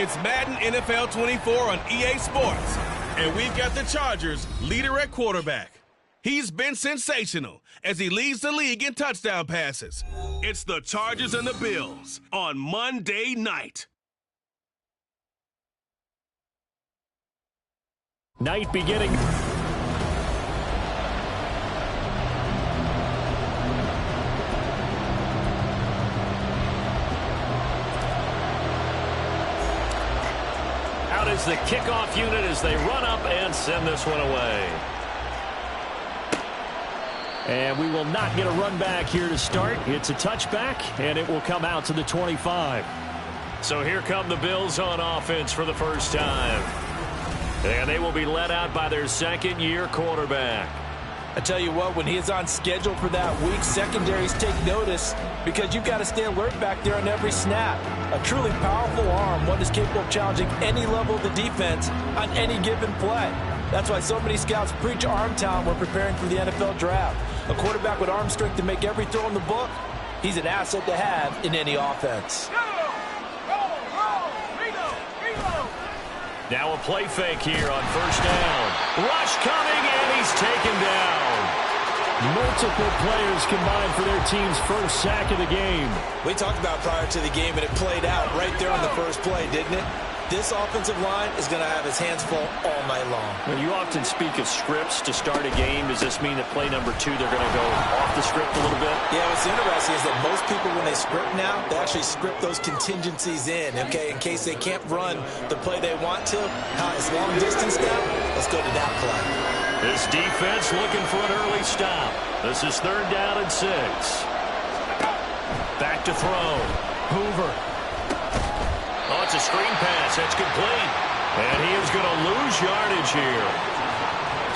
It's Madden NFL 24 on EA Sports, and we've got the Chargers leader at quarterback. He's been sensational as he leads the league in touchdown passes. It's the Chargers and the Bills on Monday night. Night beginning. Out is the kickoff unit as they run up and send this one away. And we will not get a run back here to start. It's a touchback, and it will come out to the 25. So here come the Bills on offense for the first time. And they will be led out by their second-year quarterback. I tell you what, when he is on schedule for that week, secondaries take notice because you've got to stay alert back there on every snap. A truly powerful arm, one is capable of challenging any level of the defense on any given play. That's why so many scouts preach arm talent when preparing for the NFL draft. A quarterback with arm strength to make every throw in the book, he's an asset to have in any offense. Now a play fake here on first down. Rush coming, and he's taken down. Multiple players combined for their team's first sack of the game. We talked about prior to the game, and it played out right there on the first play, didn't it? This offensive line is going to have his hands full all night long. Well, you often speak of scripts to start a game. Does this mean that play number 2, they're going to go off the script a little bit? Yeah, what's interesting is that most people, when they script now, they actually script those contingencies in, okay, in case they can't run the play they want to. It's long distance now. Let's go to that play. This defense looking for an early stop. This is 3rd down and 6. Back to throw. Hoover. Oh, it's a screen pass. That's complete. And he is going to lose yardage here.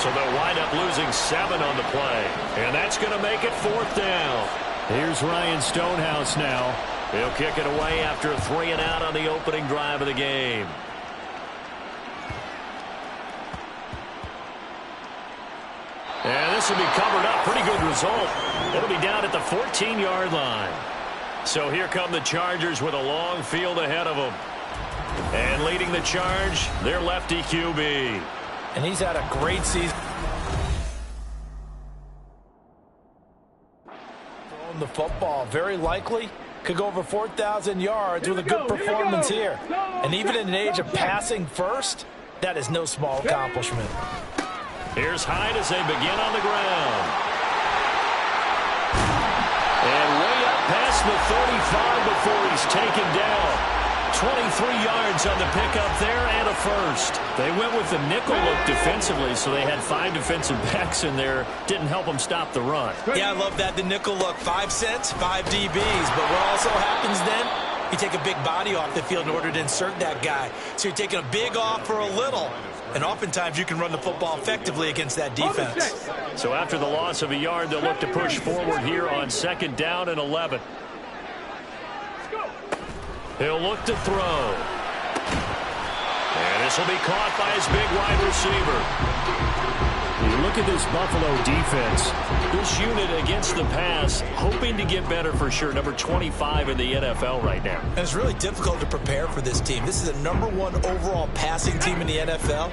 So they'll wind up losing 7 on the play. And that's going to make it 4th down. Here's Ryan Stonehouse now. He'll kick it away after a 3-and-out on the opening drive of the game. And this will be covered up. Pretty good result. It'll be down at the 14-yard line. So here come the Chargers with a long field ahead of them. And leading the charge, their lefty QB. And he's had a great season. Throwing the football, very likely could go over 4,000 yards with a good performance here. And even in an age of passing first, that is no small accomplishment. Here's Hyde as they begin on the ground. And way up past the 35 before he's taken down. 23 yards on the pickup there and a first. They went with the nickel look defensively, so they had 5 defensive backs in there. Didn't help them stop the run. Yeah, I love that, the nickel look. 5 cents, 5 DBs. But what also happens then, you take a big body off the field in order to insert that guy. So you're taking a big off for a little. And oftentimes you can run the football effectively against that defense. So after the loss of a yard, they'll look to push forward here on 2nd down and 11. He'll look to throw. And this will be caught by his big wide receiver. You look at this Buffalo defense. This unit against the pass, hoping to get better for sure. Number 25 in the NFL right now. And it's really difficult to prepare for this team. This is a #1 overall passing team in the NFL.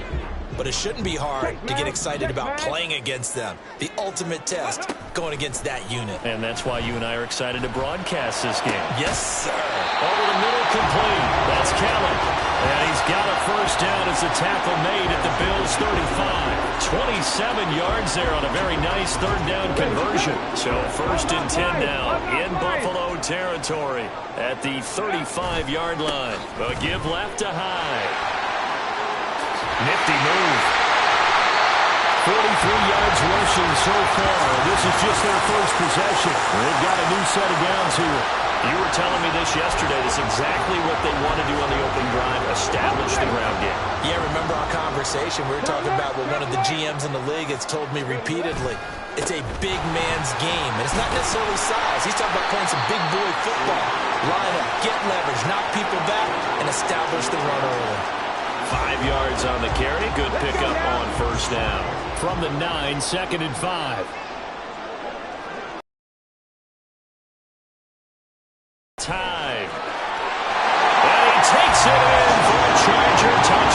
But it shouldn't be hard to get excited about playing against them. The ultimate test going against that unit. And that's why you and I are excited to broadcast this game. Yes, sir. Over the middle, complete. That's Kellen. And he's got a first down as the tackle made at the Bills' 35. 27 yards there on a very nice 3rd down conversion. So 1st and 10 now in Buffalo territory at the 35-yard line. A give left to Hyde. Nifty move. 43 yards rushing so far. This is just their first possession. They've got a new set of downs here. You were telling me this yesterday. This is exactly what they want to do on the opening drive, establish the ground game. Yeah, remember our conversation. We were talking about what one of the GMs in the league has told me repeatedly. It's a big man's game, and it's not necessarily size. He's talking about playing some big boy football. Line up, get leverage, knock people back, and establish the run early. 5 yards on the carry. Good pickup on first down. From the 9, 2nd and 5. Time. And he takes it in for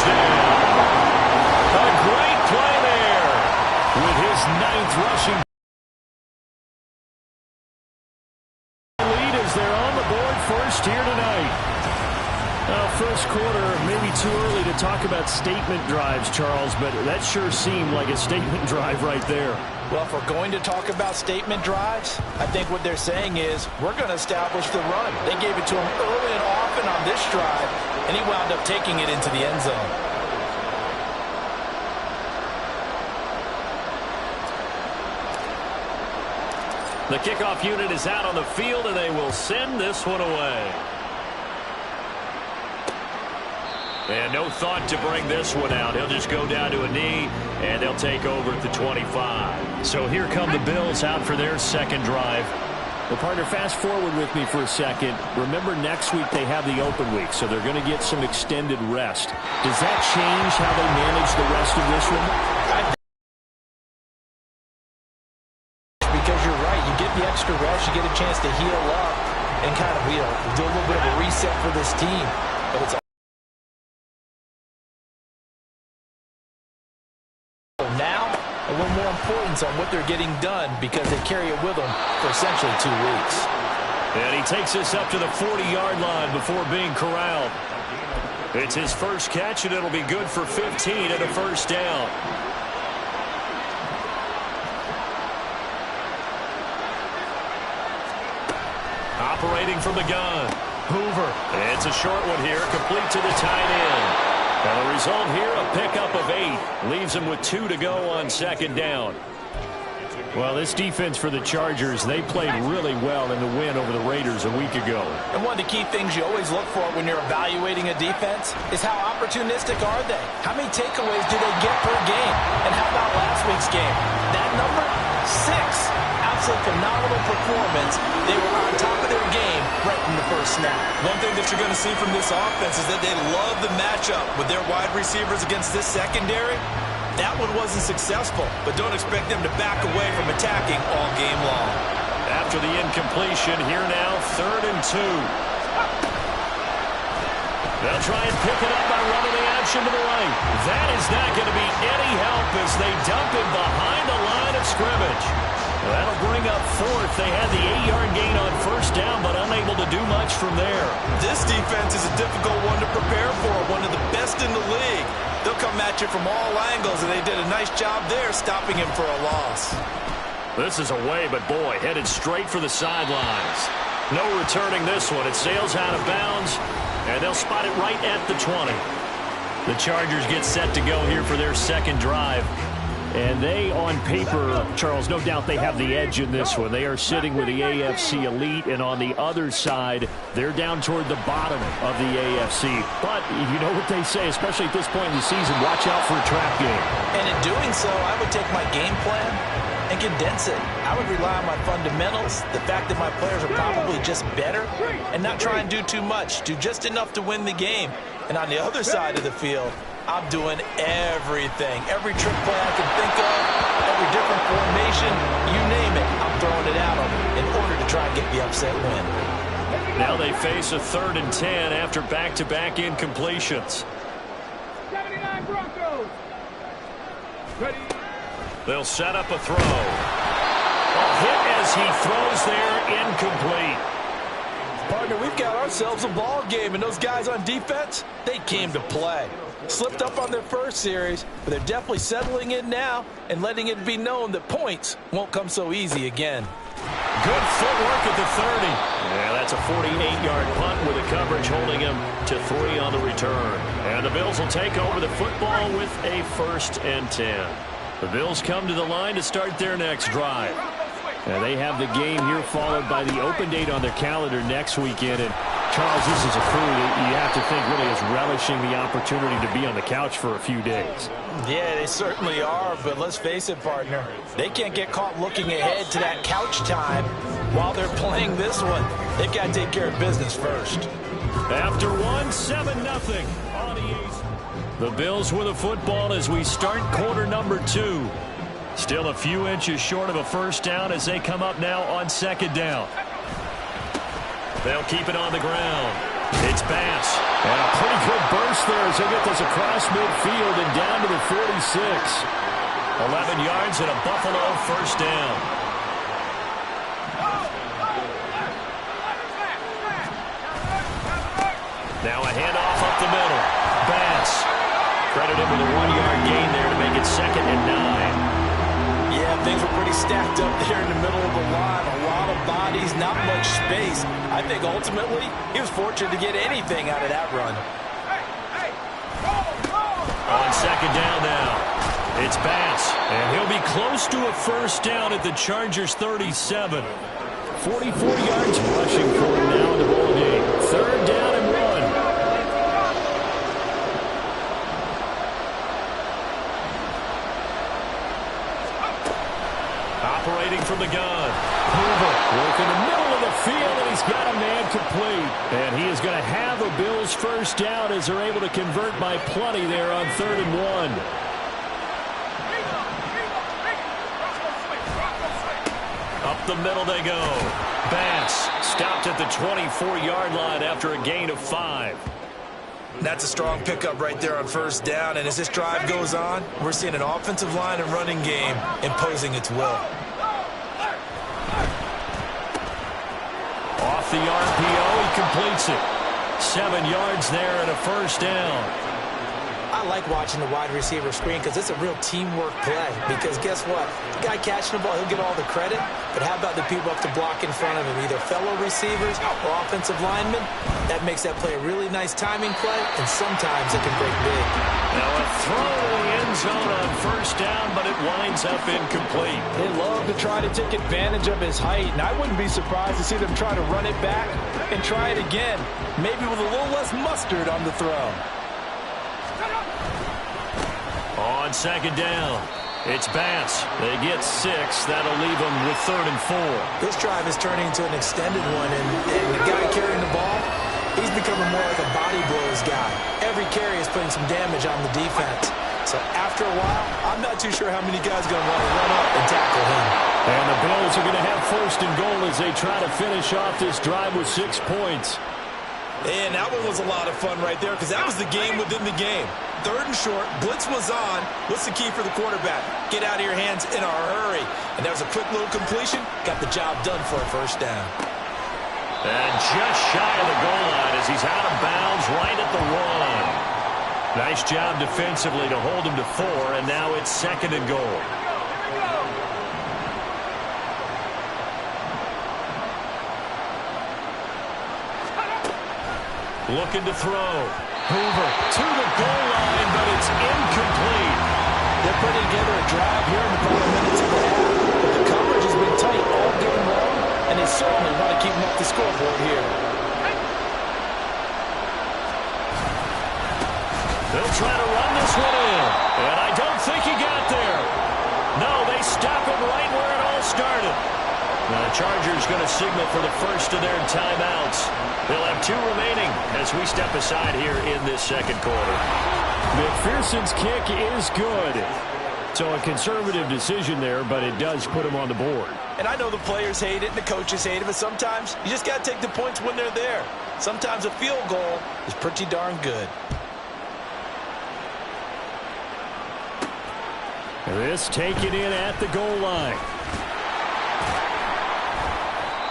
touchdown. A great play there with his 9th rushing lead as they're on the board first here tonight. First quarter, maybe too early to talk about statement drives, Charles, but that sure seemed like a statement drive right there. Well, if we're going to talk about statement drives, I think what they're saying is we're going to establish the run. They gave it to him early and often on this drive, and he wound up taking it into the end zone. The kickoff unit is out on the field, and they will send this one away. And no thought to bring this one out. He'll just go down to a knee, and they'll take over at the 25. So here come the Bills out for their second drive. Well, partner, fast forward with me for a second. Remember, next week they have the open week, so they're going to get some extended rest. Does that change how they manage the rest of this one? Because you're right. You get the extra rest. You get a chance to heal up and kind of, do a little bit of a reset for this team. But it's now a little more importance on what they're getting done because they carry it with them for essentially 2 weeks. And he takes us up to the 40-yard line before being corralled. It's his first catch, and it'll be good for 15 and a first down. Operating from the gun, Hoover. It's a short one here, complete to the tight end. And the result here, a pickup of 8. Leaves him with 2 to go on second down. Well, this defense for the Chargers, they played really well in the win over the Raiders a week ago. And one of the key things you always look for when you're evaluating a defense is how opportunistic are they? How many takeaways do they get per game? And how about last week's game? That number? 6. Absolute phenomenal performance. They were on top of their game right from the first snap. One thing that you're going to see from this offense is that they love the matchup with their wide receivers against this secondary. That one wasn't successful, but don't expect them to back away from attacking all game long. After the incompletion, here now, 3rd and 2. They'll try and pick it up by running the action to the right. That is not going to be any help as they dump him behind the line of scrimmage. That'll bring up 4th. They had the 8-yard gain on first down, but unable to do much from there. This defense is a difficult one to prepare for, one of the best in the league. They'll come at you from all angles, and they did a nice job there stopping him for a loss. This is away, but boy, headed straight for the sidelines. No returning this one. It sails out of bounds, and they'll spot it right at the 20. The Chargers get set to go here for their second drive. And they, on paper, Charles, no doubt they have the edge in this one. They are sitting with the AFC elite, and on the other side, they're down toward the bottom of the AFC. But you know what they say, especially at this point in the season, watch out for a trap game. And in doing so, I would take my game plan and condense it. I would rely on my fundamentals, the fact that my players are probably just better, and not try and do too much, do just enough to win the game. And on the other side of the field, I'm doing everything. Every trick play I can think of, every different formation, you name it, I'm throwing it out on them in order to try and get the upset win. Now they face a 3rd and 10 after back-to-back incompletions. 79 Broncos. Ready. They'll set up a throw. A hit as he throws there, incomplete. Partner, we've got ourselves a ball game, and those guys on defense, they came to play. Slipped up on their first series, but they're definitely settling in now and letting it be known that points won't come so easy again. Good footwork at the 30. Yeah, that's a 48-yard punt with a coverage holding him to 3 on the return. And the Bills will take over the football with a 1st and 10. The Bills come to the line to start their next drive. And they have the game here followed by the open date on their calendar next weekend. And Charles, this is a crew that you have to think really is relishing the opportunity to be on the couch for a few days. Yeah, they certainly are, but let's face it, partner. They can't get caught looking ahead to that couch time while they're playing this one. They've got to take care of business first. After 7-0 on EA. The Bills with the football as we start quarter number 2. Still a few inches short of a first down as they come up now on second down. They'll keep it on the ground. It's Bass. And a pretty good burst there as they get this across midfield and down to the 46. 11 yards and a Buffalo first down. Now a handoff up the middle. Bass. Credit him with a 1-yard gain there to make it 2nd and 9. Yeah, things were pretty stacked up there in the middle of the line. A lot of bodies, not much space. I think ultimately he was fortunate to get anything out of that run. On 2nd down now, it's Bass. And he'll be close to a first down at the Chargers' 37. 44 yards rushing for him now in the ball game. 3rd down and 1. Operating from the gun. Hoover working the middle of the field, and he's got a man complete. And he is going to have a Bills first down as they're able to convert by plenty there on 3rd and 1. Up the middle they go. Bass stopped at the 24-yard line after a gain of 5. That's a strong pickup right there on first down, and as this drive goes on, we're seeing an offensive line and running game imposing its will. Off the RPO, he completes it. 7 yards there and a first down. I like watching the wide receiver screen because it's a real teamwork play. Because guess what? The guy catching the ball, he'll get all the credit. But how about the people up to block in front of him, either fellow receivers or offensive linemen? That makes that play a really nice timing play, and sometimes it can break big. Now a throw to the end zone on first down, but it winds up incomplete. They love to try to take advantage of his height, and I wouldn't be surprised to see them try to run it back and try it again, maybe with a little less mustard on the throw. On 2nd down, it's Bass. They get 6. That'll leave them with 3rd and 4. This drive is turning into an extended one, and the guy carrying the ball, he's becoming more like a body blows guy. Every carry is putting some damage on the defense. So after a while, I'm not too sure how many guys are going to want to run up and tackle him. And the Bills are going to have 1st and goal as they try to finish off this drive with 6 points. And that one was a lot of fun right there because that was the game within the game. 3rd and short, blitz was on. What's the key for the quarterback? Get out of your hands in a hurry. And that was a quick little completion. Got the job done for a first down. And just shy of the goal line as he's out of bounds right at the 1. Nice job defensively to hold him to 4, and now it's 2nd and goal. Looking to throw. Hoover to the goal line, but it's incomplete. They're putting together a drive here in the final minutes of the half. But the coverage has been tight all game long, and they certainly want to keep them off the scoreboard here. They'll try to run this one in, and I don't think he got there. No, they stop him right where it all started. Now the Chargers going to signal for the first of their timeouts. They'll have 2 remaining as we step aside here in this 2nd quarter. McPherson's kick is good. So a conservative decision there, but it does put him on the board. And I know the players hate it and the coaches hate it, but sometimes you just got to take the points when they're there. Sometimes a field goal is pretty darn good. This taken in at the goal line.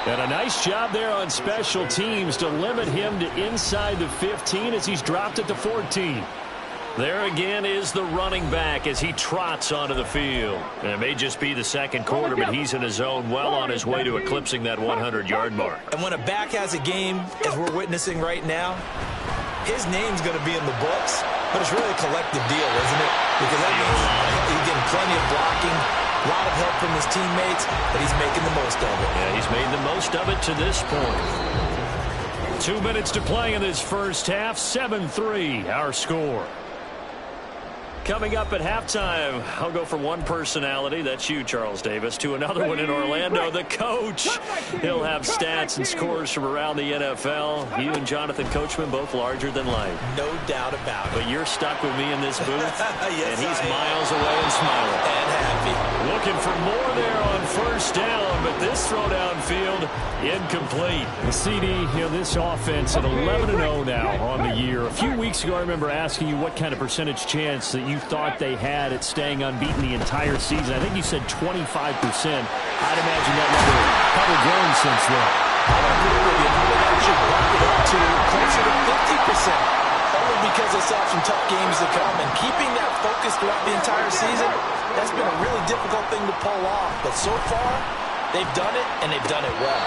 And a nice job there on special teams to limit him to inside the 15 as he's dropped at the 14. There again is the running back as he trots onto the field. And it may just be the 2nd quarter, but he's in his zone well on his way to eclipsing that 100-yard mark. And when a back has a game, as we're witnessing right now, his name's going to be in the books, but it's really a collective deal, isn't it? Because that means he's getting plenty of blocking, a lot of help from his teammates, but he's making the most of it. Yeah, he's made the most of it to this point. 2 minutes to play in this first half, 7-3 our score. Coming up at halftime, I'll go from one personality, that's you, Charles Davis, to another one in Orlando, the coach. He'll have stats and scores from around the NFL. You and Jonathan Coachman, both larger than life. No doubt about it. But you're stuck with me in this booth, Yes, and he's miles away and smiling. And happy. Looking for more there on first down, but this throw downfield incomplete. The CD, this offense at 11-0 now on the year. A few weeks ago, I remember asking you what kind of percentage chance that you thought they had at staying unbeaten the entire season. I think you said 25%. I'd imagine that number probably grown since then. I would agree with you. I would actually bump it up to closer to 50%. Only because they still have some tough games to come. And keeping that focus throughout the entire season, that's been a really difficult thing to pull off. But so far, they've done it, and they've done it well.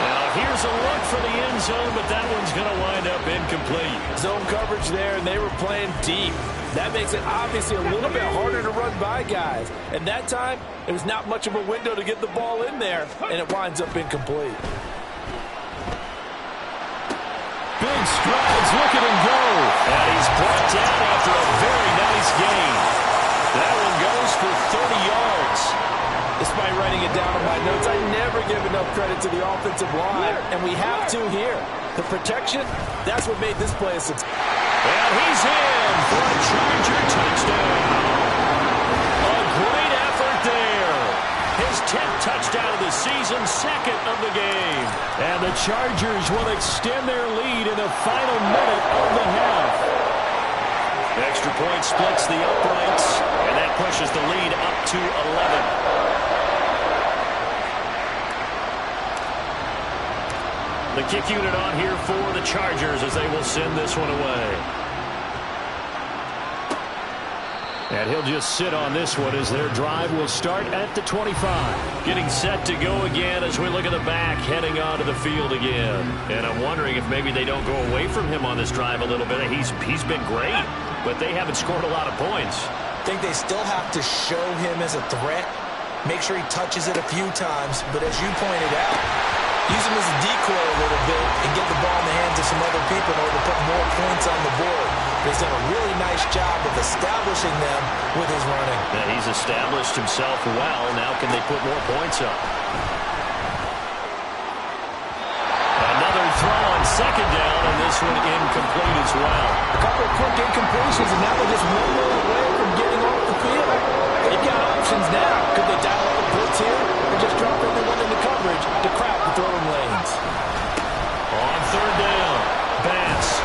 Now, here's a look for the end zone, but that one's going to wind up incomplete. Zone coverage there, and they were playing deep. That makes it obviously a little bit harder to run by guys. And that time, it was not much of a window to get the ball in there, and it winds up incomplete. Big strides, look at him go. And he's brought down after a very nice gain. That one goes for 30 yards. Despite writing it down on my notes, I never give enough credit to the offensive line, and we have to here. The protection, that's what made this play a success. And he's in for a Charger touchdown. A great effort there. His 10th touchdown of the season, second of the game. And the Chargers will extend their lead in the final minute of the half. Extra point splits the uprights, and that pushes the lead up to 11. The kick unit on here for the Chargers as they will send this one away. And he'll just sit on this one as their drive will start at the 25. Getting set to go again as we look at the back heading onto the field again. And I'm wondering if maybe they don't go away from him on this drive a little bit. He's been great, but they haven't scored a lot of points. I think they still have to show him as a threat. Make sure he touches it a few times. But as you pointed out, use him as a decoy a little bit and get the ball in the hands of some other people in order to put more points on the board. But he's done a really nice job of establishing them with his running. Yeah, he's established himself well. Now can they put more points up? Another throw on second down, and this one incomplete as well. A couple of quick incompletions, and now they're just one more away from getting off the field. They've got options now. Could they dial up a blitz here or just drop everyone into coverage to crowd the throwing lanes? On third down, Bass.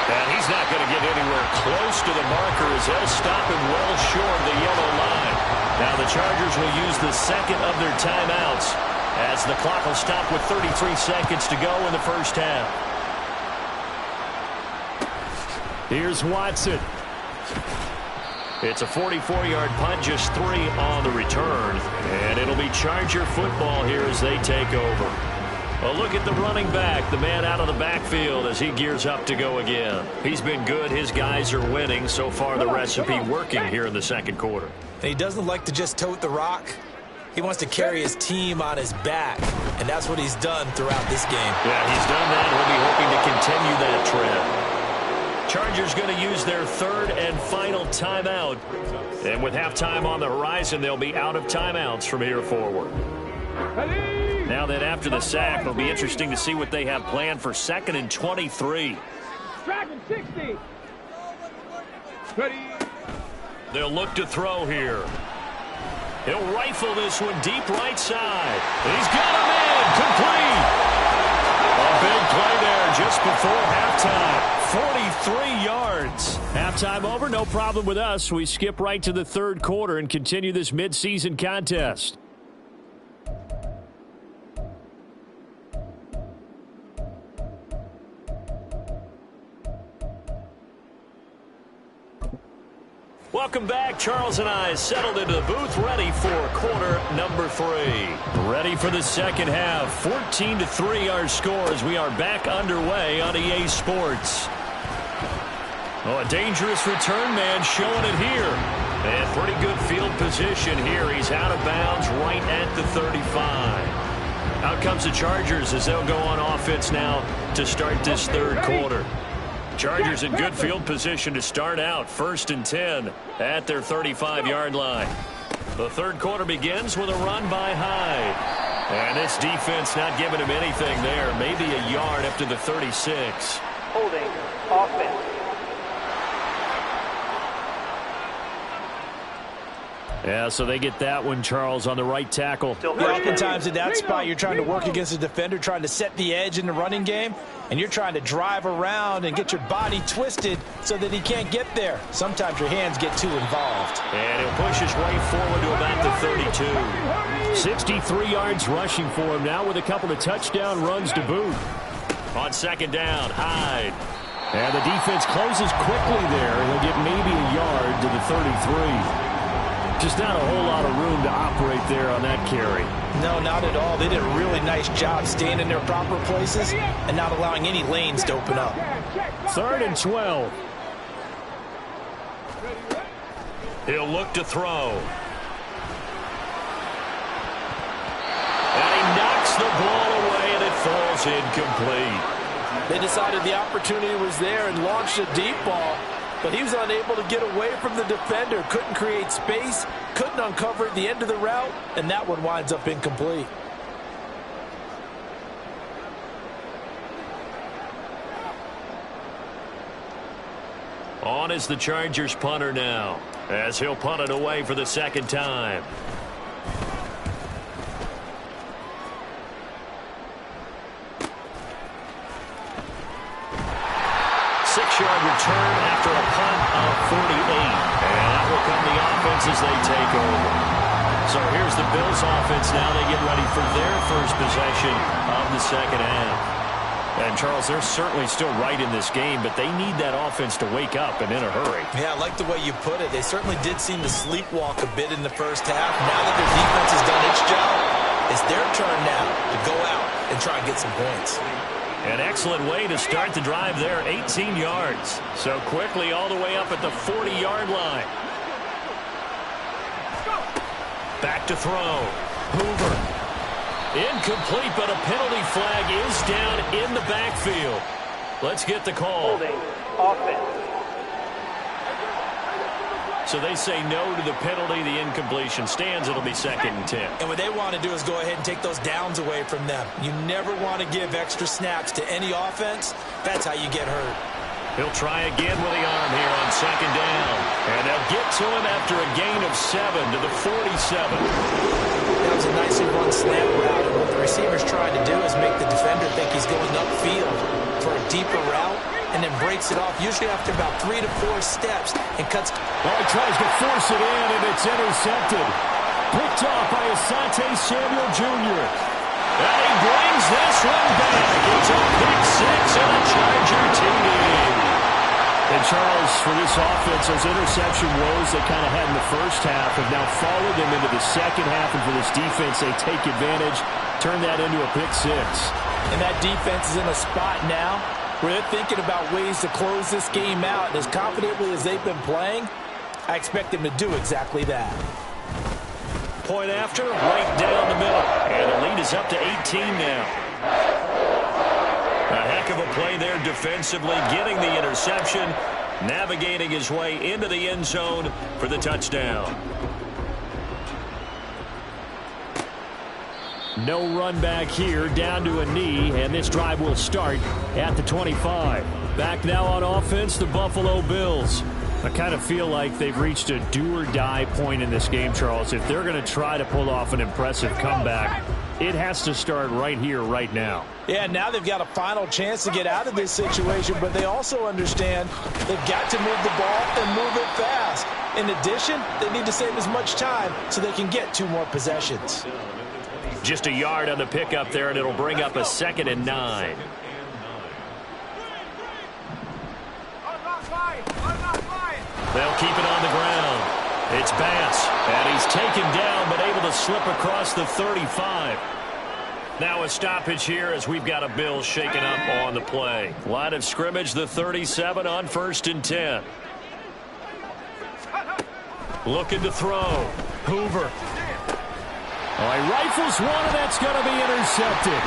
And he's not going to get anywhere close to the marker as they'll stop him well short of the yellow line. Now the Chargers will use the second of their timeouts as the clock will stop with 33 seconds to go in the first half. Here's Watson. It's a 44-yard punt, just 3 on the return. And it'll be Charger football here as they take over. A look at the running back, the man out of the backfield as he gears up to go again. He's been good. His guys are winning. So far, the recipe working here in the second quarter. And he doesn't like to just tote the rock. He wants to carry his team on his back, and that's what he's done throughout this game. Yeah, he's done that. He'll be hoping to continue that trend. Chargers going to use their third and final timeout. And with halftime on the horizon, they'll be out of timeouts from here forward. Now that after the sack, it'll be interesting to see what they have planned for 2nd and 23. Dragon 60. Ready. They'll look to throw here. He'll rifle this one deep right side. He's got him in. Complete. A big play there just before halftime. 43 yards. Halftime over, no problem with us. We skip right to the third quarter and continue this midseason contest. Welcome back. Charles and I settled into the booth, ready for quarter number 3. Ready for the second half. 14-3 our score as we are back underway on EA Sports. Oh, a dangerous return man showing it here. And pretty good field position here. He's out of bounds right at the 35. Out comes the Chargers as they'll go on offense now to start this third quarter. Chargers in good field position to start out. 1st and 10 at their 35-yard line. The third quarter begins with a run by Hyde. And this defense not giving him anything there. Maybe a yard up to the 36. Holding. Offense. Yeah, so they get that one, Charles, on the right tackle. Oftentimes in that spot, you're trying to work against a defender, trying to set the edge in the running game, and you're trying to drive around and get your body twisted so that he can't get there. Sometimes your hands get too involved. And he'll push his way forward to about the 32. 63 yards rushing for him now with a couple of touchdown runs to boot. On second down, Hyde. And the defense closes quickly there. He'll get maybe a yard to the 33. Just not a whole lot of room to operate there on that carry. No, not at all. They did a really nice job staying in their proper places and not allowing any lanes to open up. 3rd and 12. He'll look to throw. And he knocks the ball away, and it falls incomplete. They decided the opportunity was there and launched a deep ball, but he was unable to get away from the defender. Couldn't create space, couldn't uncover at the end of the route, and that one winds up incomplete. On is the Chargers punter now, as he'll punt it away for the second time. 6-yard return after a punt of 48. And that will come the offense as they take over. So here's the Bills offense now. They get ready for their first possession of the second half. And, Charles, they're certainly still right in this game, but they need that offense to wake up and in a hurry. Yeah, I like the way you put it. They certainly did seem to sleepwalk a bit in the first half. Now that their defense has done its job, it's their turn now to go out and try and get some points. An excellent way to start the drive there, 18 yards. So quickly all the way up at the 40-yard line. Back to throw. Hoover. Incomplete, but a penalty flag is down in the backfield. Let's get the call. Holding. Offense. So they say no to the penalty. The incompletion stands. It'll be 2nd and 10. And what they want to do is go ahead and take those downs away from them. You never want to give extra snaps to any offense. That's how you get hurt. He'll try again with the arm here on 2nd down. And they'll get to him after a gain of 7 to the 47. That was a nicely run slant route. And what the receiver's trying to do is make the defender think he's going upfield for a deeper route, and then breaks it off, usually after about 3 to 4 steps, and cuts. Well, he tries to force it in, and it's intercepted. Picked off by Asante Samuel Jr. And he brings this one back. It's a pick 6 and a Charger TD. And, Charles, for this offense, those interception woes they kind of had in the first half have now followed them into the second half, and for this defense, they take advantage, turn that into a pick 6. And that defense is in a spot now where they're thinking about ways to close this game out. And as confidently as they've been playing, I expect them to do exactly that. Point after, right down the middle. And the lead is up to 18 now. A heck of a play there defensively, getting the interception, navigating his way into the end zone for the touchdown. No run back here, down to a knee, and this drive will start at the 25. Back now on offense, the Buffalo Bills. I kind of feel like they've reached a do-or-die point in this game, Charles. If they're going to try to pull off an impressive comeback, it has to start right here, right now. Yeah, now they've got a final chance to get out of this situation, but they also understand they've got to move the ball and move it fast. In addition, they need to save as much time so they can get 2 more possessions. Just a yard on the pickup there, and it'll bring up a 2nd and 9. They'll keep it on the ground. It's Bass, and he's taken down, but able to slip across the 35. Now a stoppage here as we've got a Bills shaken up on the play. Line of scrimmage, the 37 on 1st and 10. Looking to throw. Hoover. Oh, he rifles one, and that's going to be intercepted.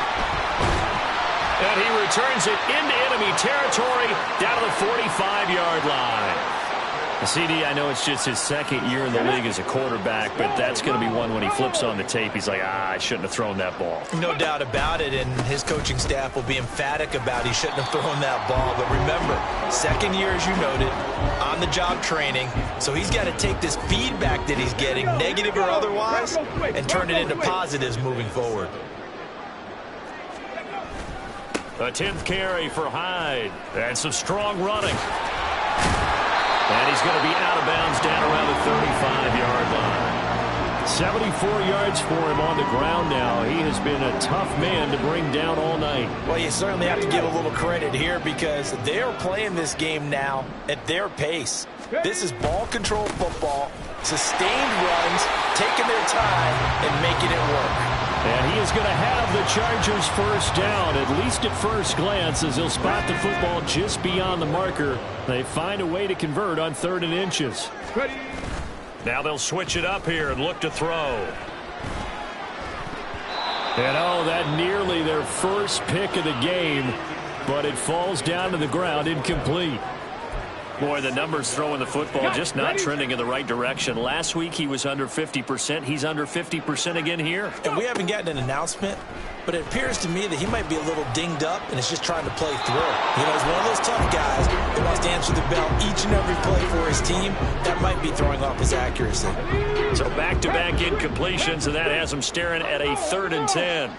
And he returns it into enemy territory down to the 45-yard line. CD, I know it's just his second year in the league as a quarterback, but that's going to be one when he flips on the tape. He's like, I shouldn't have thrown that ball. No doubt about it, and his coaching staff will be emphatic about he shouldn't have thrown that ball. But remember, second year, as you noted, on-the-job training, so he's got to take this feedback that he's getting, negative or otherwise, and turn it into positives moving forward. A 10th carry for Hyde, and some strong running. And he's going to be out of bounds down around the 35-yard line. 74 yards for him on the ground now. He has been a tough man to bring down all night. Well, you certainly have to give a little credit here because they're playing this game now at their pace. This is ball control football, sustained runs, taking their time, and making it work. And he is going to have the Chargers first down, at least at first glance, as he'll spot the football just beyond the marker. They find a way to convert on 3rd and inches. Now they'll switch it up here and look to throw. And oh, that nearly their first pick of the game, but it falls down to the ground incomplete. Boy, the numbers throwing the football just not trending in the right direction. Last week he was under 50%. He's under 50% again here. And we haven't gotten an announcement, but it appears to me that he might be a little dinged up and is just trying to play through. You know, he's one of those tough guys that wants to answer the bell each and every play for his team. That might be throwing off his accuracy. So back-to-back incompletions, and that has him staring at a 3rd and 10.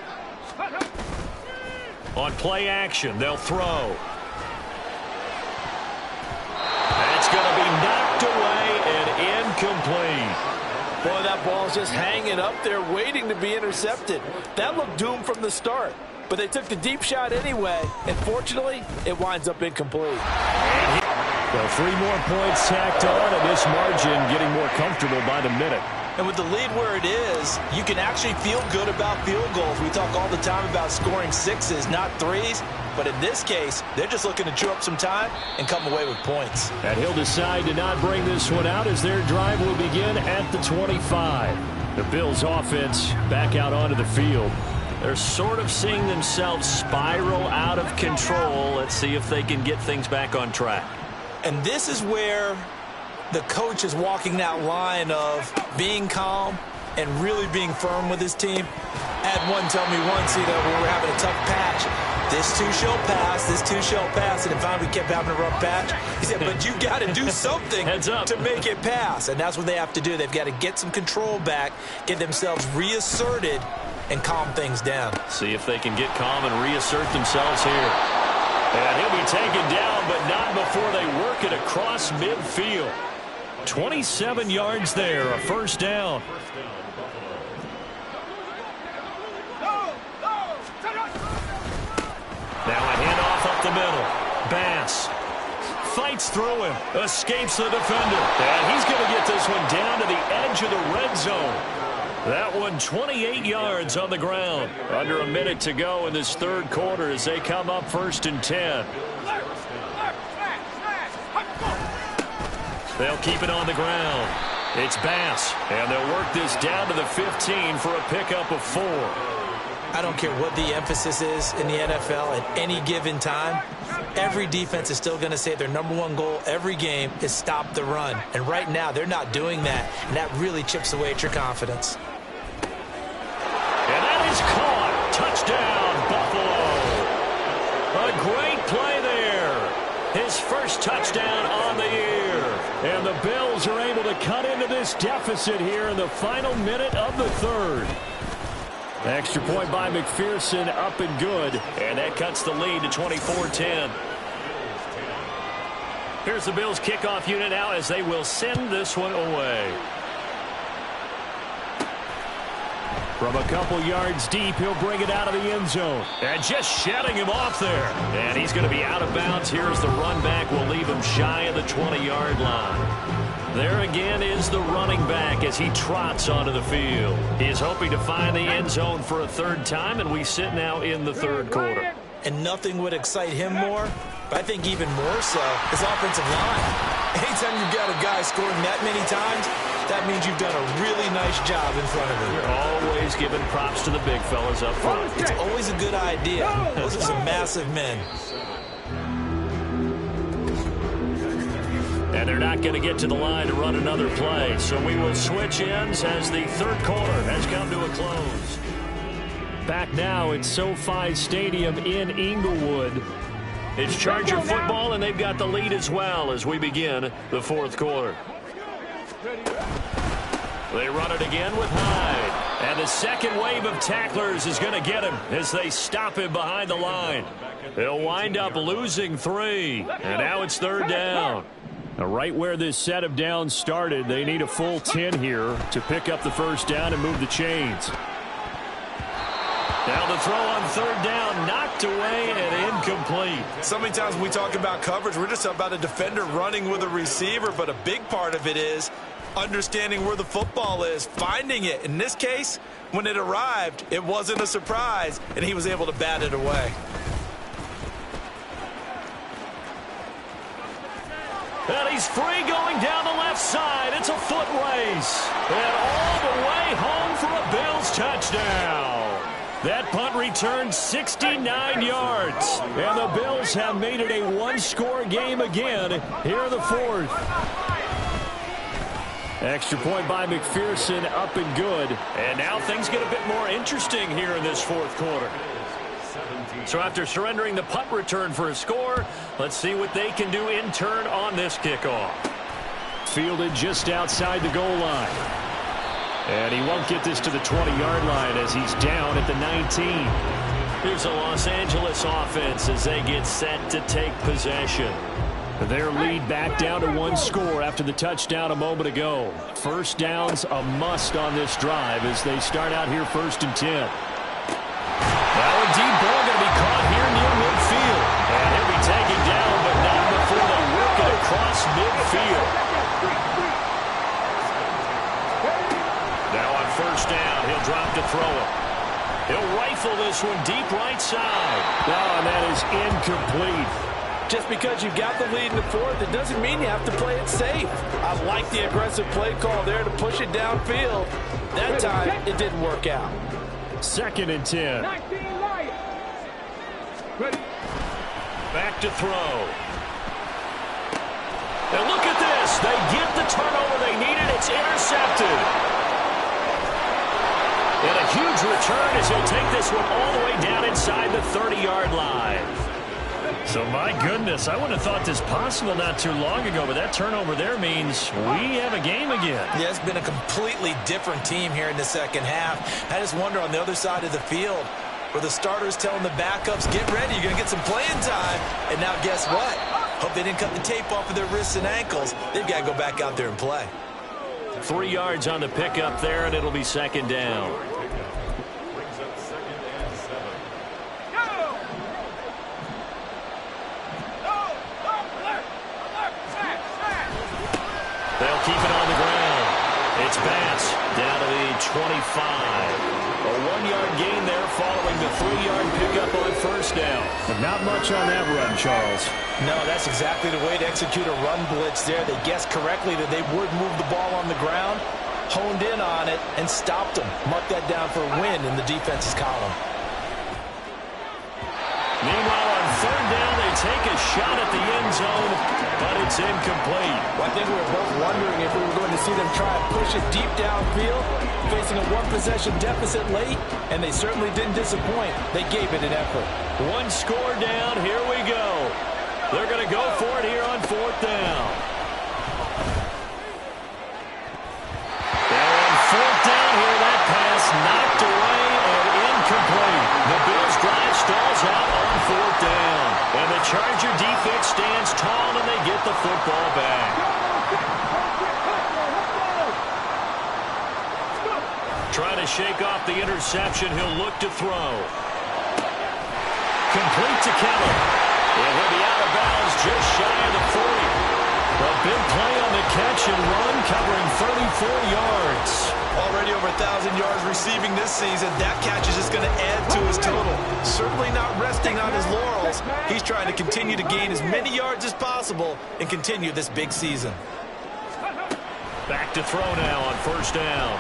On play action, they'll throw. It's going to be knocked away and incomplete. Boy, that ball's just hanging up there waiting to be intercepted. That looked doomed from the start, but they took the deep shot anyway, and fortunately, it winds up incomplete. Well, 3 more points tacked on, and this margin getting more comfortable by the minute. And with the lead where it is, you can actually feel good about field goals. We talk all the time about scoring 6s, not 3s. But in this case, they're just looking to chew up some time and come away with points. And he'll decide to not bring this one out as their drive will begin at the 25. The Bills offense back out onto the field. They're sort of seeing themselves spiral out of control. Let's see if they can get things back on track. And this is where the coach is walking that line of being calm and really being firm with his team. I had one tell me once, when we were having a tough patch, this too shall pass, this too shall pass, and finally we kept having a rough patch. He said, but you got to do something to make it pass, and that's what they have to do. They've got to get some control back, get themselves reasserted, and calm things down. See if they can get calm and reassert themselves here. And he'll be taken down, but not before they work it across midfield. 27 yards there, a first down. Now a handoff up the middle. Bass fights through him, escapes the defender. And he's going to get this one down to the edge of the red zone. That one 28 yards on the ground. Under a minute to go in this 3rd quarter as they come up 1st and 10. They'll keep it on the ground. It's Bass, and they'll work this down to the 15 for a pickup of 4. I don't care what the emphasis is in the NFL at any given time. Every defense is still going to say their #1 goal every game is stop the run. And right now, they're not doing that, and that really chips away at your confidence. And that is caught. Touchdown, Buffalo. A great play there. His first touchdown on the year. And the Bills are able to cut into this deficit here in the final minute of the 3rd. Extra point by McPherson, up and good. And that cuts the lead to 24-10. Here's the Bills kickoff unit now as they will send this one away. From a couple yards deep, he'll bring it out of the end zone. And just shedding him off there. And he's going to be out of bounds. Here's the run back. Will leave him shy of the 20-yard line. There again is the running back as he trots onto the field. He is hoping to find the end zone for a 3rd time, and we sit now in the 3rd quarter. And nothing would excite him more, but I think even more so, his offensive line. Anytime you've got a guy scoring that many times, that means you've done a really nice job in front of him. You're always giving props to the big fellas up front. It's always a good idea. Those are some massive men. And they're not going to get to the line to run another play. So we will switch ends as the third quarter has come to a close. Back now at SoFi Stadium in Inglewood. It's Charger football, and they've got the lead as well as we begin the fourth quarter. They run it again with Hyde. And the second wave of tacklers is going to get him as they stop him behind the line. They'll wind up losing 3. And now it's third down. Now, right where this set of downs started, they need a full 10 here to pick up the first down and move the chains. Now the throw on third down, knocked away and incomplete. So many times when we talk about coverage, we're just about a defender running with a receiver, but a big part of it is understanding where the football is, finding it. In this case, when it arrived, it wasn't a surprise, and he was able to bat it away. And he's free going down the left side. It's a foot race. And all the way home for a Bills touchdown. That punt returned 69 yards. And the Bills have made it a one-score game again here in the fourth. Extra point by McPherson, up and good. And now things get a bit more interesting here in this fourth quarter. So after surrendering the punt return for a score, let's see what they can do in turn on this kickoff. Fielded just outside the goal line. And he won't get this to the 20-yard line as he's down at the 19. Here's a Los Angeles offense as they get set to take possession. Their lead back down to one score after the touchdown a moment ago. First down's a must on this drive as they start out here 1st and 10. Now a deep ball going to be caught here near midfield. And he'll be taken down, but not before they work it across midfield. Now on first down, he'll drop to throw it. He'll rifle this one deep right side. Oh, and that is incomplete. Just because you've got the lead in the fourth, it doesn't mean you have to play it safe. I like the aggressive play call there to push it downfield. That time, it didn't work out. 2nd and 10. Back to throw. Now look at this. They get the turnover they needed. It's intercepted. And a huge return as he'll take this one all the way down inside the 30-yard line. So, my goodness, I wouldn't have thought this possible not too long ago, but that turnover there means we have a game again. Yeah, it's been a completely different team here in the second half. I just wonder on the other side of the field where the starters telling the backups, get ready, you're going to get some playing time. And now guess what? Hope they didn't cut the tape off of their wrists and ankles. They've got to go back out there and play. 3 yards on the pickup there, and it'll be 2nd down. They'll keep it on the ground. It's Bass down to the 25. A 1-yard gain there following the 3-yard pickup on first down. But not much on that run, Charles. No, that's exactly the way to execute a run blitz there. They guessed correctly that they would move the ball on the ground, honed in on it, and stopped them. Mark that down for a win in the defense's column. Meanwhile, on third down, they take a shot at the end zone, but it's incomplete. Well, I think we were both wondering if we were going to see them try and push it deep downfield, facing a one-possession deficit late, and they certainly didn't disappoint. They gave it an effort. One score down. Here we go. They're going to go for it here on fourth down. And on fourth down here, that pass knocked away and incomplete. The Bills drive stalls out on fourth down. And the Charger defense stands tall and they get the football back. Trying to shake off the interception. He'll look to throw. Complete to Keller. And he'll be out of bounds just shy of the 40. A big play on the catch and run, covering 34 yards. Already over 1,000 yards receiving this season. That catch is just going to add to his total. Certainly not resting on his laurels. He's trying to continue to gain as many yards as possible and continue this big season. Back to throw now on first down.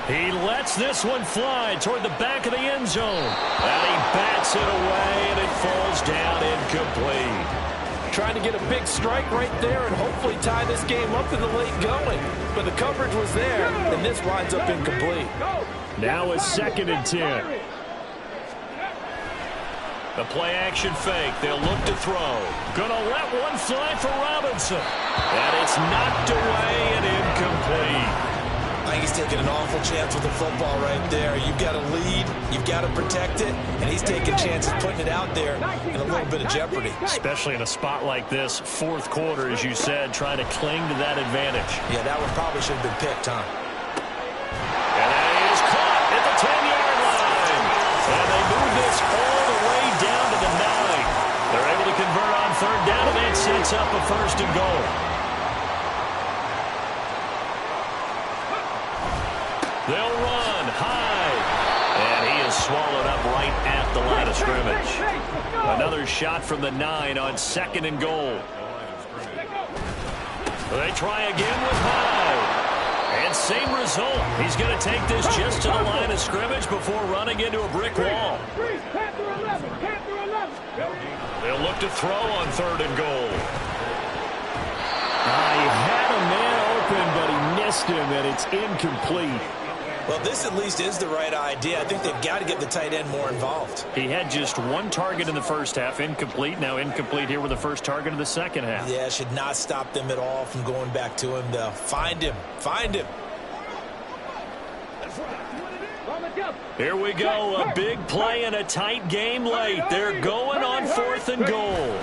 He lets this one fly toward the back of the end zone. And he bats it away, and it falls down incomplete. Trying to get a big strike right there and hopefully tie this game up in the late going. But the coverage was there, and this winds up incomplete. Now a 2nd and 10. The play action fake. They'll look to throw. Gonna let one fly for Robinson. And it's knocked away and incomplete. I think he's taking an awful chance with the football right there. You've got to lead, you've got to protect it, and he's taking chances putting it out there in a little bit of jeopardy. Especially in a spot like this, 4th quarter, as you said, trying to cling to that advantage. Yeah, that one probably should have been picked, huh? And that is caught at the 10-yard line. And they move this all the way down to the 9. They're able to convert on 3rd down, and that sets up a 1st and goal. They'll run high, and he is swallowed up right at the line of scrimmage. Another shot from the 9 on 2nd and goal. They try again with Hyde, and same result. He's going to take this just to the line of scrimmage before running into a brick wall. They'll look to throw on 3rd and goal. He had a man open, but he missed him, and it's incomplete. Well, this at least is the right idea. I think they've got to get the tight end more involved. He had just 1 target in the first half, incomplete. Now incomplete here with the first target of the second half. Yeah, should not stop them at all from going back to him, though. Find him. Find him. Here we go. A big play and a tight game late. They're going on 4th and goal.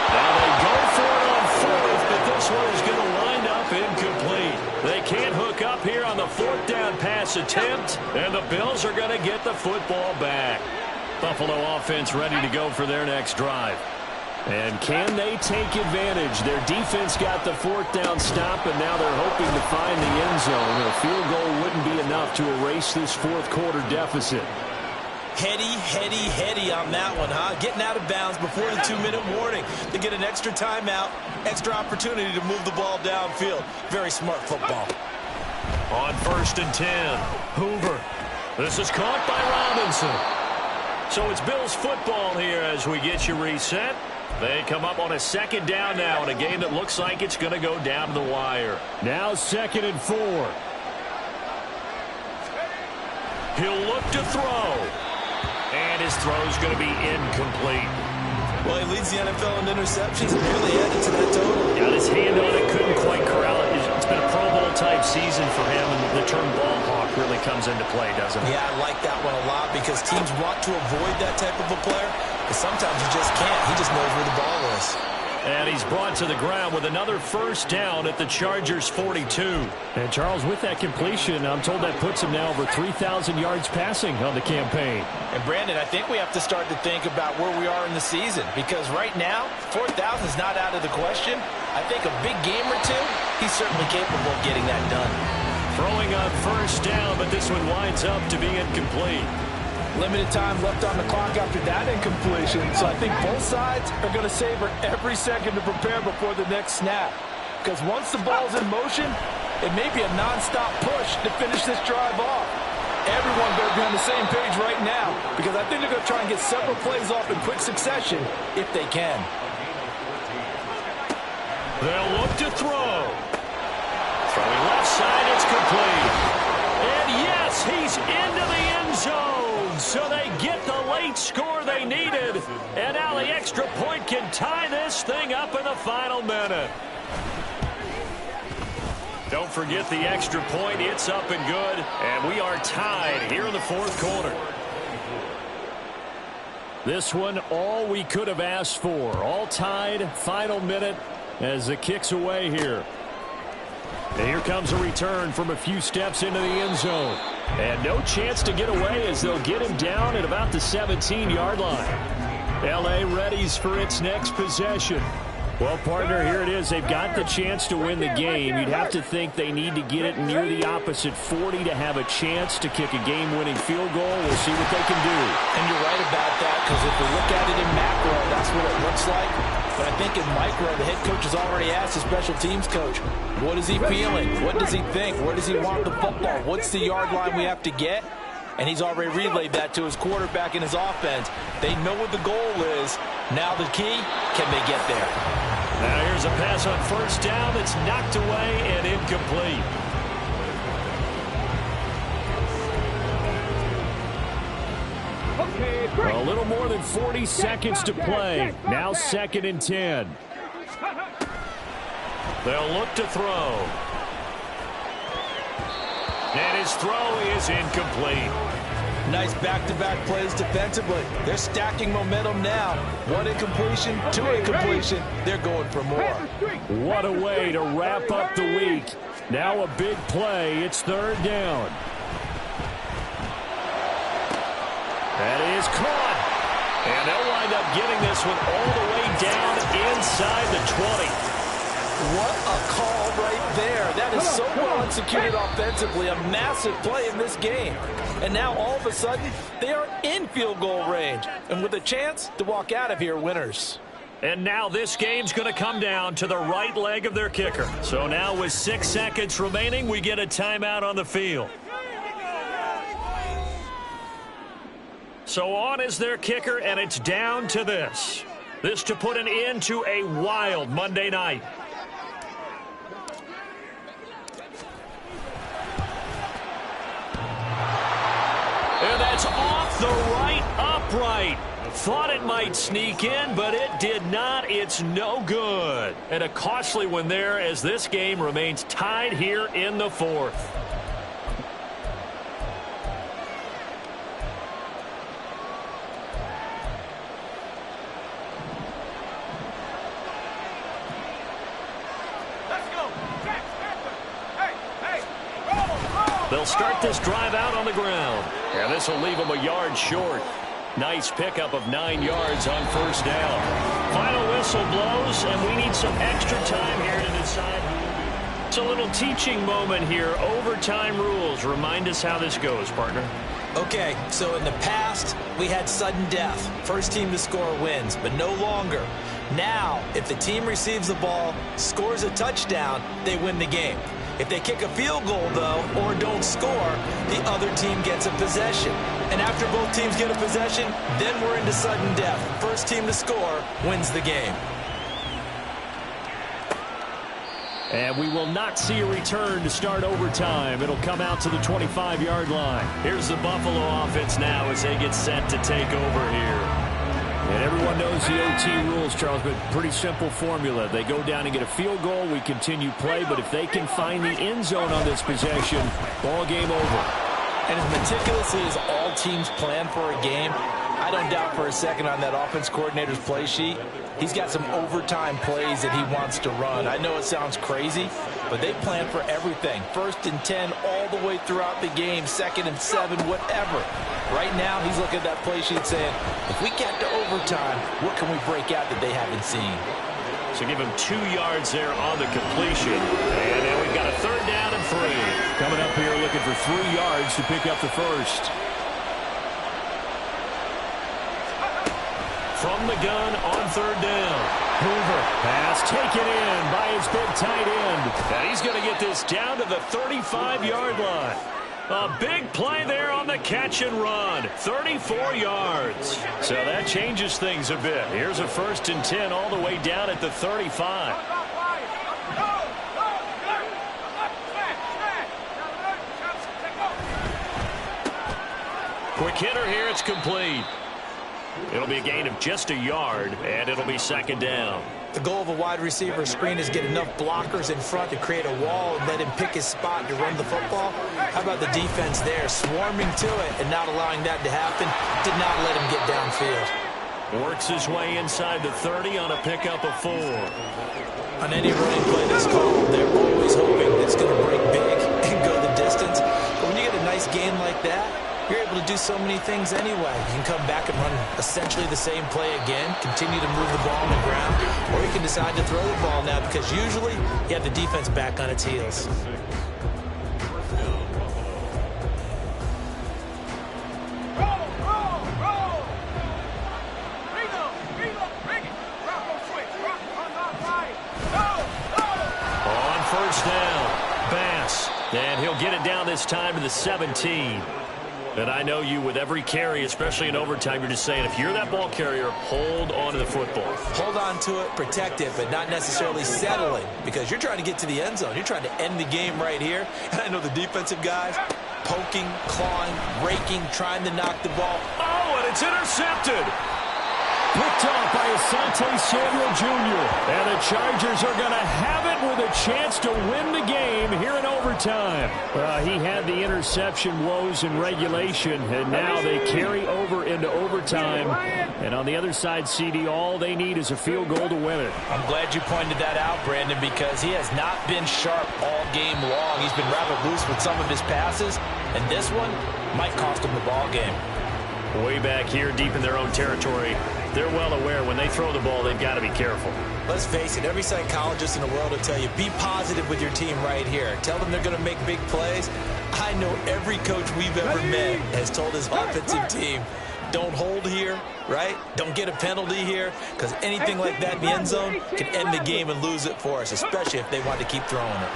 Now they go for it on 4th, but this one is going to wind up incomplete. They can't hook up here on the 4th down pass attempt, and the Bills are going to get the football back. Buffalo offense ready to go for their next drive. And can they take advantage? Their defense got the 4th down stop, and now they're hoping to find the end zone. A field goal wouldn't be enough to erase this 4th quarter deficit. Heady on that one, huh? Getting out of bounds before the 2-minute warning. They get an extra timeout, extra opportunity to move the ball downfield. Very smart football. On 1st and 10, Hoover. This is caught by Robinson. So it's Bills football here as we get you reset. They come up on a 2nd down now in a game that looks like it's going to go down to the wire. Now 2nd and 4. He'll look to throw. And his throw's going to be incomplete. Well, he leads the NFL in interceptions and really added to that total. Got his hand on it, couldn't quite corral it. It's been a Pro Bowl type season for him, and the term ball hawk really comes into play, doesn't it? Yeah, I like that one a lot because teams want to avoid that type of a player, but sometimes you just can't. He just knows where the ball is. And he's brought to the ground with another 1st down at the Chargers' 42. And Charles, with that completion, I'm told that puts him now over 3,000 yards passing on the campaign. And Brandon, I think we have to start to think about where we are in the season, because right now 4,000 is not out of the question. I think a big game or two, he's certainly capable of getting that done. Throwing on 1st down, but this one winds up to be incomplete. Limited time left on the clock after that incompletion, so I think both sides are going to savor every second to prepare before the next snap. Because once the ball's in motion, it may be a non-stop push to finish this drive off. Everyone better be on the same page right now, because I think they're going to try and get several plays off in quick succession if they can. They'll look to throw. Throwing left side, it's complete. And yes, he's into the end zone. So they get the late score they needed. And now the extra point can tie this thing up in the final minute. Don't forget the extra point. It's up and good. And we are tied here in the 4th quarter. This one, all we could have asked for. All tied, final minute as the kick's away here. And here comes a return from a few steps into the end zone. And no chance to get away as they'll get him down at about the 17-yard line. L.A. readies for its next possession. Well, partner, here it is. They've got the chance to win the game. You'd have to think they need to get it near the opposite 40 to have a chance to kick a game-winning field goal. We'll see what they can do. And you're right about that, because if we look at it in macro, that's what it looks like. But I think in micro, the head coach has already asked the special teams coach, what is he feeling? What does he think? Where does he want the football? What's the yard line we have to get? and he's already relayed that to his quarterback and his offense. They know what the goal is. Now the key, can they get there? Now here's a pass on first down that's knocked away and incomplete. A little more than 40 seconds to play. Now 2nd and 10. They'll look to throw. And his throw is incomplete. Nice back-to-back plays defensively. They're stacking momentum now. 1 incompletion, 2 incompletion. They're going for more. What a way to wrap up the week. Now a big play. It's 3rd down. That is caught. And they'll wind up getting this one all the way down inside the 20. What a call right there. That is so well executed offensively. A massive play in this game. And now all of a sudden, they are in field goal range. And with a chance to walk out of here winners. And now this game's going to come down to the right leg of their kicker. So now with 6 seconds remaining, we get a timeout on the field. So on is their kicker, and it's down to this. This to put an end to a wild Monday night. And that's off the right upright. Thought it might sneak in, but it did not. It's no good. And a costly one there as this game remains tied here in the 4th. They'll start this drive out on the ground. And this will leave them a yard short. Nice pickup of 9 yards on first down. Final whistle blows, and we need some extra time here to decide. It's a little teaching moment here. Overtime rules. Remind us how this goes, partner. Okay, so in the past, we had sudden death. First team to score wins, but no longer. Now, if the team receives the ball, scores a touchdown, they win the game. If they kick a field goal, though, or don't score, the other team gets a possession. And after both teams get a possession, then we're into sudden death. First team to score wins the game. And we will not see a return to start overtime. It'll come out to the 25-yard line. Here's the Buffalo offense now as they get set to take over here. And everyone knows the OT rules, Charles, but pretty simple formula. They go down and get a field goal, we continue play, but if they can find the end zone on this possession, ball game over. And as meticulously as all teams plan for a game, I don't doubt for a second on that offense coordinator's play sheet, he's got some overtime plays that he wants to run. I know it sounds crazy, but they plan for everything. 1st and 10 all the way throughout the game, 2nd and 7, whatever. Right now, he's looking at that play sheet saying, if we get to overtime, what can we break out that they haven't seen? So give him 2 yards there on the completion. And then we've got a 3rd down and 3. Coming up here looking for 3 yards to pick up the first. From the gun on 3rd down. Hoover, pass taken in by his big tight end. And he's going to get this down to the 35-yard line. A big play there on the catch and run. 34 yards. So that changes things a bit. Here's a 1st and 10 all the way down at the 35. Quick hitter here. It's complete. It'll be a gain of just a yard, and it'll be 2nd down. The goal of a wide receiver screen is get enough blockers in front to create a wall and let him pick his spot to run the football. How about the defense there, swarming to it and not allowing that to happen? Did not let him get downfield. Works his way inside the 30 on a pickup of 4. On any running play that's called, they're always hoping it's going to break big and go the distance. But when you get a nice gain like that, you're able to do so many things anyway. You can come back and run essentially the same play again, continue to move the ball on the ground, or you can decide to throw the ball now because usually you have the defense back on its heels. On first down, Bass. And he'll get it down this time to the 17. And I know you, with every carry, especially in overtime, you're just saying, if you're that ball carrier, hold on to the football. Hold on to it, protect it, but not necessarily settling, because you're trying to get to the end zone. You're trying to end the game right here. And I know the defensive guys poking, clawing, raking, trying to knock the ball. Oh, and it's intercepted. Picked off by Asante Samuel Jr. And the Chargers are going to have it with a chance to win the game here in overtime. He had the interception woes in regulation, and now they carry over into overtime. And on the other side, CD, all they need is a field goal to win it. I'm glad you pointed that out, Brandon, because he has not been sharp all game long. He's been rather loose with some of his passes, and this one might cost him the ball game. Way back here, deep in their own territory, they're well aware when they throw the ball, they've got to be careful. Let's face it, every psychologist in the world will tell you, be positive with your team right here. Tell them they're going to make big plays. I know every coach we've ever met has told his offensive team, don't hold here, right? Don't get a penalty here, because anything like that in the end zone can end the game and lose it for us, especially if they want to keep throwing it.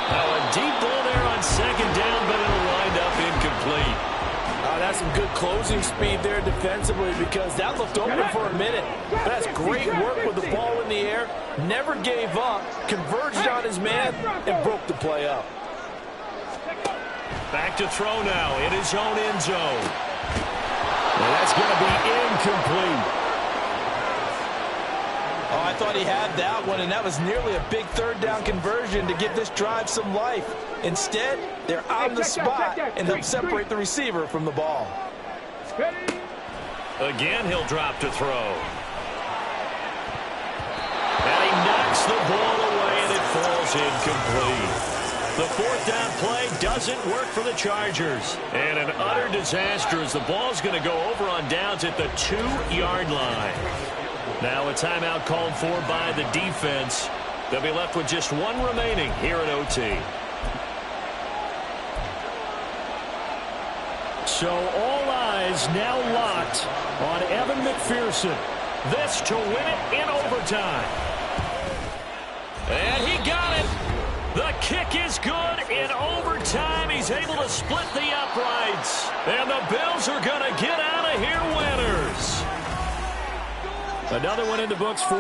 Now a deep ball there on second down, but it'll wind up incomplete. That's some good closing speed there defensively, because that looked open for a minute. That's great work with the ball in the air. Never gave up, converged on his man, and broke the play up. Back to throw now in his own end zone. And that's going to be incomplete. Oh, I thought he had that one, and that was nearly a big third down conversion to give this drive some life. Instead, they're on the spot, and they'll separate the receiver from the ball. Again, he'll drop to throw. And he knocks the ball away, and it falls incomplete. The fourth down play doesn't work for the Chargers. And an utter disaster as the ball's going to go over on downs at the 2-yard line. Now a timeout called for by the defense. They'll be left with just one remaining here at OT. So all eyes now locked on Evan McPherson. This to win it in overtime. And he got it. The kick is good in overtime. He's able to split the uprights. And the Bills are going to get out of here winners. Another one in the books for